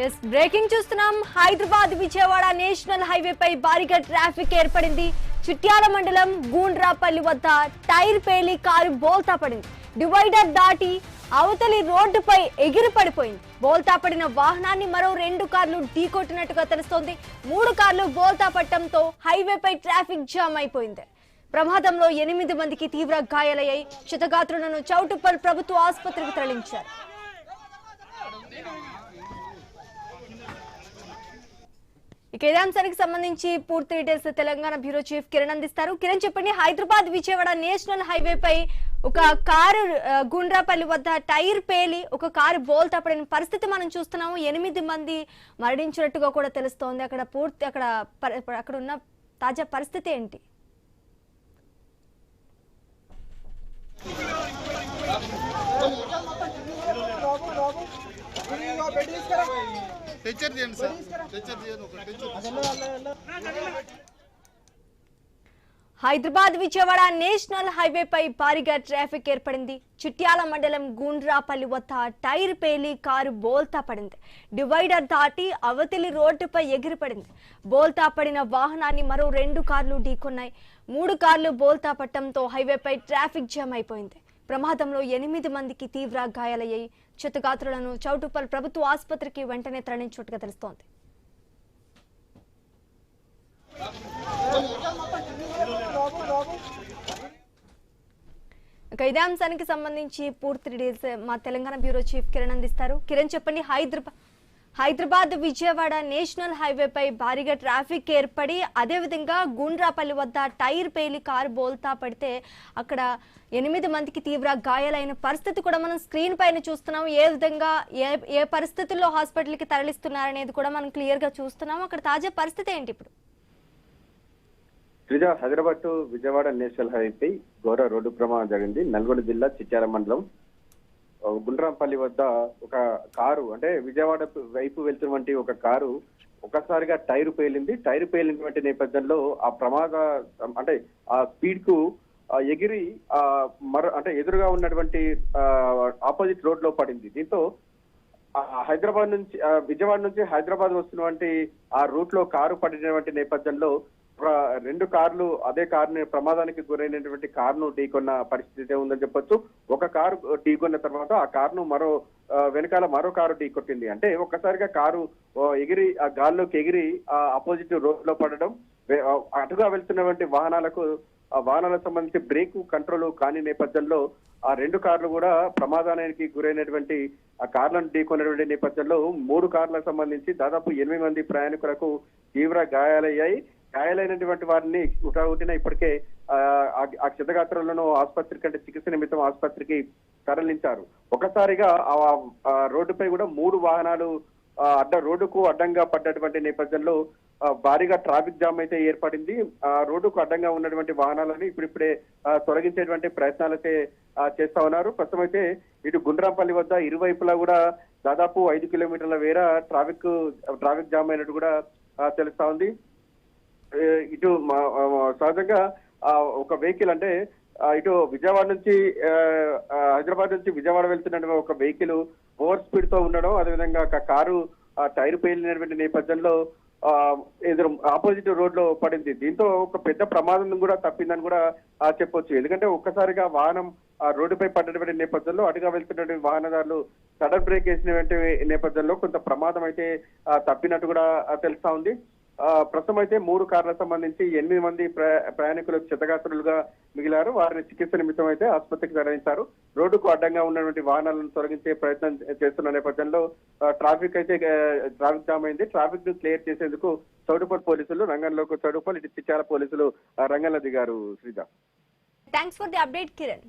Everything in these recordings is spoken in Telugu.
ఎస్ బ్రేకింగ్ చూస్తున్నాం. హైదరాబాద్ విజయవాడ నేషనల్ హైవే పై భారీగా ట్రాఫిక్ ఏర్పడింది. చిట్యాల మండలం గూండ్రాపల్లి వద్ద టైర్ పేలి కారు బోల్తా పడింది. డివైడర్ దాటి అవతలి రోడ్డుపై ఎగిరి పడిపోయింది. బోల్తా పడిన వాహనాన్ని మరో 2 కార్లు ఢీకొట్టినట్టుగా తెలుస్తోంది. 3 కార్లు బోల్తా పట్టడంతో హైవేపై ట్రాఫిక్ జామ్ అయిపోయింది. ప్రమాదంలో 8 మందికి తీవ్ర గాయాలయ్యాయి. క్షతగాత్రులను చౌటుప్పల్ ప్రభుత్వ ఆసుపత్రికి తరలించారు. ఇక ఇదే అంశానికి సంబంధించి పూర్తి details Telangana bureau chief Kiran అందిస్తారు. కిరణ్ చెప్పండి, హైదరాబాద్ విజయవాడ నేషనల్ హైవే పై ఒక కారు గుండ్రాపల్లి వద్ద టైర్ పేలి ఒక కారు బోల్తా పడిన పరిస్థితి మనం చూస్తున్నాము. 8 మంది మరణించినట్టుగా కూడా తెలుస్తోంది. అక్కడ ఉన్న తాజా పరిస్థితి ఏంటి? హైదరాబాద్ విజయవాడ నేషనల్ హైవే పై భారీగా ట్రాఫిక్ ఏర్పడింది. చిట్యాల మండలం గూండ్రాపల్లి వద్ద టైర్ పేలి కారు బోల్తా పడింది. డివైడర్ దాటి అవతలి రోడ్డుపై ఎగిరిపడింది. బోల్తా పడిన వాహనాన్ని మరో 2 కార్లు ఢీకొన్నాయి. 3 కార్లు బోల్తా పట్టడంతో హైవేపై ట్రాఫిక్ జామ్ అయిపోయింది. ప్రమాదంలో 8 మందికి తీవ్ర గాయాలయ్యాయి. క్షతగాత్రులను చౌటుప్పల్ ప్రభుత్వ ఆసుపత్రికి వెంటనే తరలించినట్టుగా తెలుస్తోంది. ఇదే అంశానికి సంబంధించి పూర్తి డీటెయిల్స్ మా తెలంగాణ బ్యూరో చీఫ్ కిరణ్ అందిస్తారు. కిరణ్ చెప్పండి, హైదరాబాద్ విజయవాడ నేషనల్ హైవే పై భారీగా ట్రాఫిక్ ఏర్పడి అదేవిధంగా గూండ్రాపల్లి వద్ద టైర్ పేలి కారు బోల్తా పడితే అక్కడ 8 మందికి తీవ్ర గాయాలైన పరిస్థితి కూడా మనం స్క్రీన్ పైన చూస్తున్నాం. ఏ విధంగా ఏ పరిస్థితుల్లో హాస్పిటల్కి తరలిస్తున్నారనేది కూడా మనం క్లియర్ గా చూస్తున్నాం. అక్కడ తాజా పరిస్థితి ఏంటి ఇప్పుడు? హైదరాబాద్ టు విజయవాడ నేషనల్ హైవేపై ఘోర రోడ్డు ప్రమాదం జరిగింది. నల్గొండ జిల్లా చిట్యాల మండలం గుండ్రాంపల్లి వద్ద ఒక కారు అంటే విజయవాడ వైపు వెళ్తున్నటువంటి ఒక కారు ఒకసారిగా టైరు పేలింది. టైరు పేలినటువంటి నేపథ్యంలో ఆ ప్రమాద అంటే ఆ స్పీడ్ కు ఎగిరి అంటే ఎదురుగా ఉన్నటువంటి ఆపోజిట్ రోడ్ లో పడింది. దీంతో హైదరాబాద్ నుంచి విజయవాడ నుంచి హైదరాబాద్ వస్తున్నటువంటి ఆ రూట్ లో కారు పడినటువంటి నేపథ్యంలో 2 కార్లు అదే కారుని ప్రమాదానికి గురైనటువంటి కారును ఢీకొన్న పరిస్థితి ఉందని చెప్పొచ్చు. ఒక కారు ఢీకొన్న తర్వాత ఆ కారును వెనకాల మరో కారు ఢీకొట్టింది. అంటే ఒక్కసారిగా కారు ఎగిరి ఆ గాల్లోకి ఎగిరి ఆ ఆపోజిట్ రోడ్ లో పడడం, అటుగా వెళ్తున్నటువంటి వాహనాలకు సంబంధించి బ్రేక్ కంట్రోల్ కాని నేపథ్యంలో ఆ 2 కార్లు కూడా ప్రమాదానికి గురైనటువంటి ఆ కార్లను ఢీకొన్నటువంటి నేపథ్యంలో 3 కార్లకు సంబంధించి దాదాపు 8 మంది ప్రయాణికులకు తీవ్ర గాయాలయ్యాయి. గాయాలైనటువంటి వారిని ఉటావుటిన ఇప్పటికే ఆ క్షతగాత్రులను ఆసుపత్రికి అంటే చికిత్స నిమిత్తం ఆసుపత్రికి తరలించారు. ఒకసారిగా ఆ రోడ్డుపై కూడా 3 వాహనాలు రోడ్డుకు అడ్డంగా పడ్డటువంటి నేపథ్యంలో భారీగా ట్రాఫిక్ జామ్ అయితే ఏర్పడింది. ఆ రోడ్డుకు అడ్డంగా ఉన్నటువంటి వాహనాలని ఇప్పుడిప్పుడే తొలగించేటువంటి ప్రయత్నాలు అయితే చేస్తా ఉన్నారు. ప్రస్తుతం అయితే ఇటు గుండ్రాంపల్లి వద్ద ఇరువైపులా కూడా దాదాపు 5 కిలోమీటర్ల వేర ట్రాఫిక్ జామ్ అయినట్టు కూడా తెలుస్తా ఉంది. ఇటు సహజంగా ఒక వెహికల్ అంటే ఇటు విజయవాడ నుంచి హైదరాబాద్ నుంచి విజయవాడ వెళ్తున్న ఒక వెహికల్ ఓవర్ స్పీడ్ తో ఉండడం, అదేవిధంగా కారు టైర్ పేలినటువంటి నేపథ్యంలో ఎదురు ఆపోజిట్ రోడ్ లో పడింది. దీంతో ఒక పెద్ద ప్రమాదం కూడా తప్పిందని కూడా చెప్పొచ్చు. ఎందుకంటే ఒక్కసారిగా వాహనం రోడ్డుపై పడ్డటువంటి నేపథ్యంలో అటుగా వెళ్తున్నటువంటి వాహనదారులు సడన్ బ్రేక్ వేసినటువంటి నేపథ్యంలో కొంత ప్రమాదం అయితే తప్పినట్టు కూడా తెలుస్తా ఉంది. ప్రస్తుతం అయితే 3 కార్లకు సంబంధించి 8 మంది ప్రయాణికులు క్షతగాత్రులుగా మిగిలారు. వారిని చికిత్స నిమిత్తం అయితే ఆసుపత్రికి తరలించారు. రోడ్డుకు అడ్డంగా ఉన్నటువంటి వాహనాలను తొలగించే ప్రయత్నం చేస్తున్న నేపథ్యంలో ట్రాఫిక్ జామ్ అయింది. ట్రాఫిక్ ను క్లియర్ చేసేందుకు చౌటుప్పల్ పోలీసులు రంగంలోకి ఇటు చిట్యాల పోలీసులు రంగంలో దిగారు. Sreeja, thanks for the update Kiran.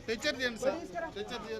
Teacher ji sir teacher ji